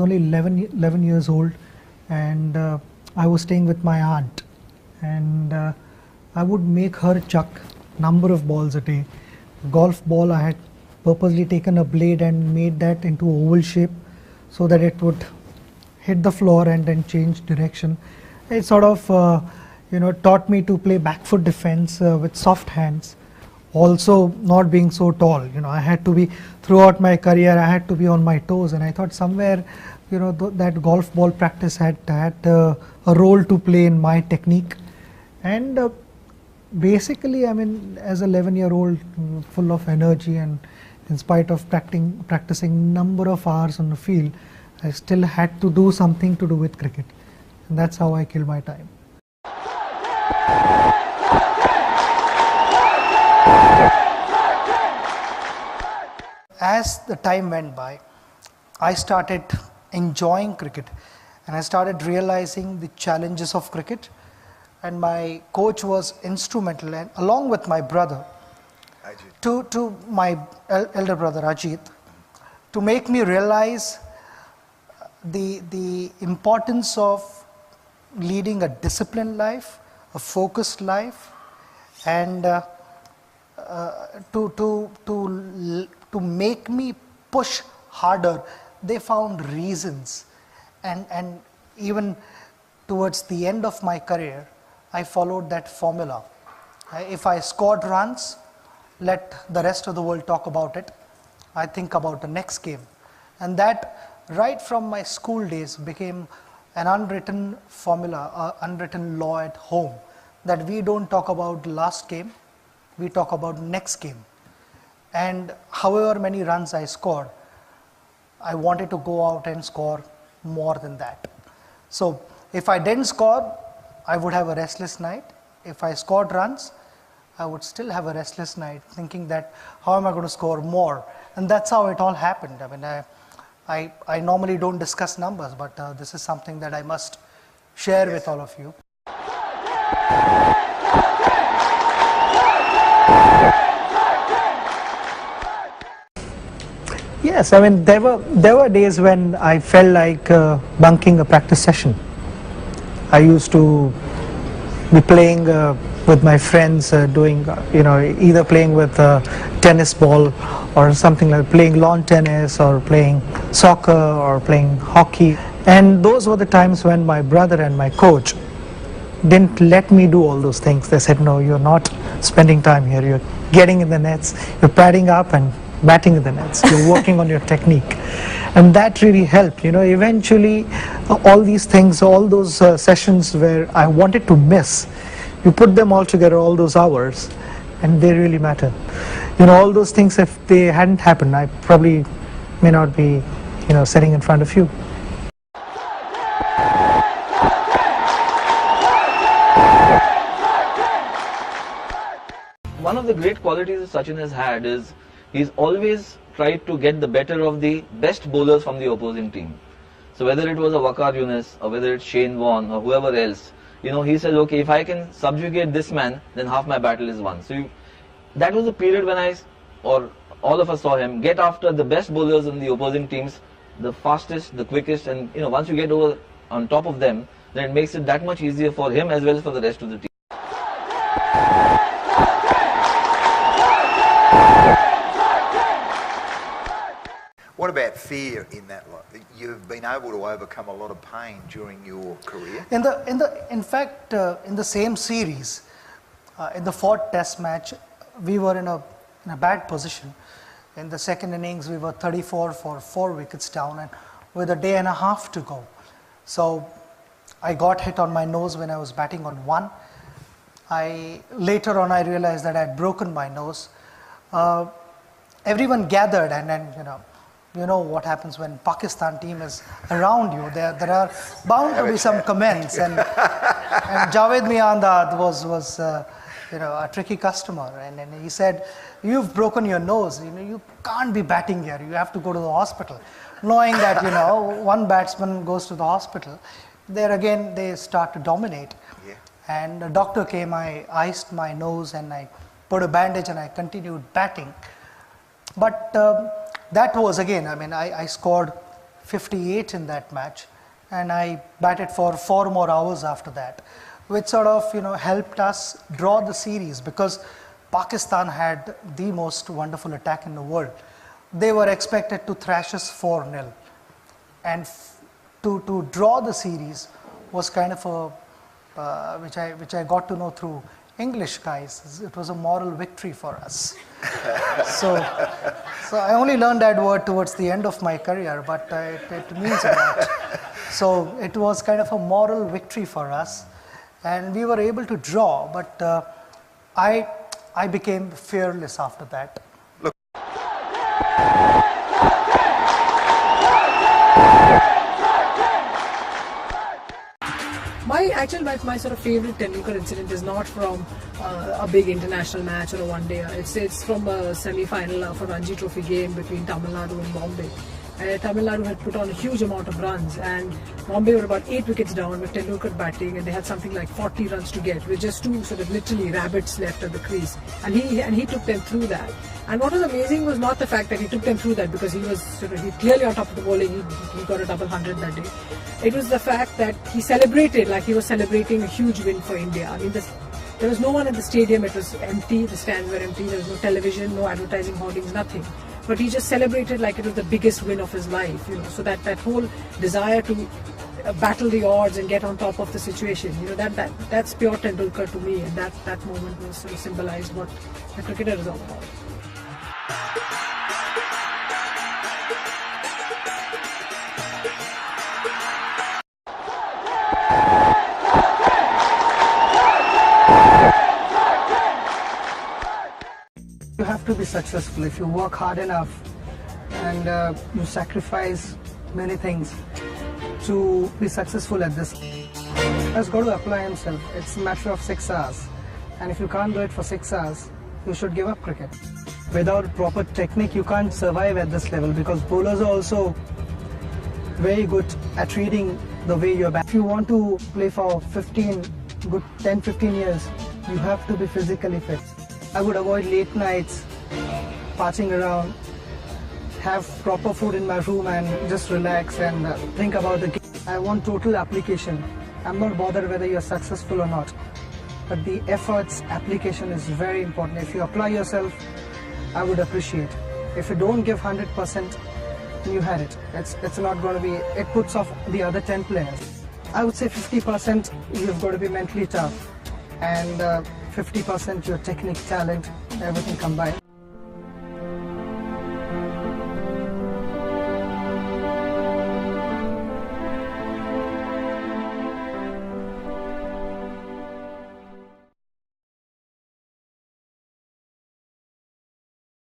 only 11 years old, and I was staying with my aunt, and I would make her chuck number of balls a day. Golf ball, I had purposely taken a blade and made that into oval shape so that it would hit the floor and then change direction. It sort of taught me to play back foot defense with soft hands. Also, not being so tall, I had to be, throughout my career, I had to be on my toes, and I thought somewhere, that golf ball practice had a role to play in my technique. And basically, I mean, as an 11-year-old, full of energy, and in spite of practicing number of hours on the field, I still had to do something to do with cricket, and that's how I killed my time. As the time went by, I started enjoying cricket, and I started realizing the challenges of cricket, and my coach was instrumental, and along with my brother, to my elder brother Ajit, to make me realize the importance of leading a disciplined life, a focused life, and to make me push harder. They found reasons, and even towards the end of my career, I followed that formula. If I scored runs, let the rest of the world talk about it. I think about the next game. And that, right from my school days, became an unwritten formula, unwritten law at home, that we don't talk about last game, we talk about next game. And however many runs I scored, I wanted to go out and score more than that. So if I didn't score, I would have a restless night. If I scored runs, I would still have a restless night, thinking that how am I going to score more? And that's how it all happened. I mean, I normally don't discuss numbers, but this is something that I must share with all of you. Yes, I mean, there were days when I felt like bunking a practice session. I used to be playing with my friends, doing, either playing with tennis ball or something like playing lawn tennis or playing soccer or playing hockey. And those were the times when my brother and my coach didn't let me do all those things. They said, no, you're not spending time here. You're getting in the nets, you're padding up and batting in the nets, you're working on your technique. And that really helped. Eventually all these things, all those sessions where I wanted to miss, you put them all together, all those hours, and they really matter. All those things, if they hadn't happened, I probably may not be, sitting in front of you. One of the great qualities that Sachin has had is he's always tried to get the better of the best bowlers from the opposing team. So whether it was a Waqar Younis or whether it's Shane Warne or whoever else, he said, okay, if I can subjugate this man, then half my battle is won. So that was the period when all of us saw him get after the best bowlers in the opposing teams, the fastest, the quickest, and once you get over on top of them, then it makes it that much easier for him as well as for the rest of the team. What about fear in that? You've been able to overcome a lot of pain during your career. In fact, in the same series, in the fourth test match, we were in a bad position. In the second innings, we were 34 for 4 wickets down, and with a day and a half to go. So I got hit on my nose when I was batting on 1. Later on, I realized that I had broken my nose. Everyone gathered, and then you know what happens when Pakistan team is around you. There are bound to be some comments, and Javed Miandad was a tricky customer, and he said, "You've broken your nose. You can't be batting here. You have to go to the hospital." Knowing that one batsman goes to the hospital, there again they start to dominate. Yeah. And the doctor came. I iced my nose and I put a bandage and I continued batting. But that was again, I scored 58 in that match, and I batted for 4 more hours after that, which sort of helped us draw the series, because Pakistan had the most wonderful attack in the world. They were expected to thrash us 4-0, and to draw the series was kind of a which I got to know through English guys. It was a moral victory for us. So I only learned that word towards the end of my career, but it means a lot. So it was kind of a moral victory for us, and we were able to draw. But I became fearless after that. My sort of favorite Tendulkar incident is not from a big international match or a one day. It's from a semi-final of a Ranji Trophy game between Tamil Nadu and Bombay. Tamil Nadu had put on a huge amount of runs, and Bombay were about 8 wickets down with Tendulkar batting, and they had something like 40 runs to get with just 2 sort of literally rabbits left at the crease, and he took them through that. And what was amazing was not the fact that he took them through that, because he was clearly on top of the bowling. He got a double 100 that day. It was the fact that he celebrated like he was celebrating a huge win for India. I mean, there was no one in the stadium. It was empty. The stands were empty. There was no television, no advertising hoardings, nothing. But he just celebrated like it was the biggest win of his life. So that whole desire to battle the odds and get on top of the situation, that's pure Tendulkar to me, and that moment was sort of symbolized what the cricketer is all about. You have to be successful if you work hard enough and you sacrifice many things to be successful at this. Has got to apply himself. It's a matter of 6 hours, and if you can't do it for 6 hours, you should give up cricket. Without proper technique, you can't survive at this level, because bowlers are also very good at reading the way you're batting. If you want to play for 10-15 years, you have to be physically fit. I would avoid late nights, passing around, have proper food in my room and just relax and think about the game. I want total application. I'm not bothered whether you're successful or not, but the efforts, application is very important. If you apply yourself, I would appreciate. If you don't give 100%, you had it. It's not going to be, it puts off the other 10 players. I would say 50% you've got to be mentally tough, and 50% your technique, talent, everything combined.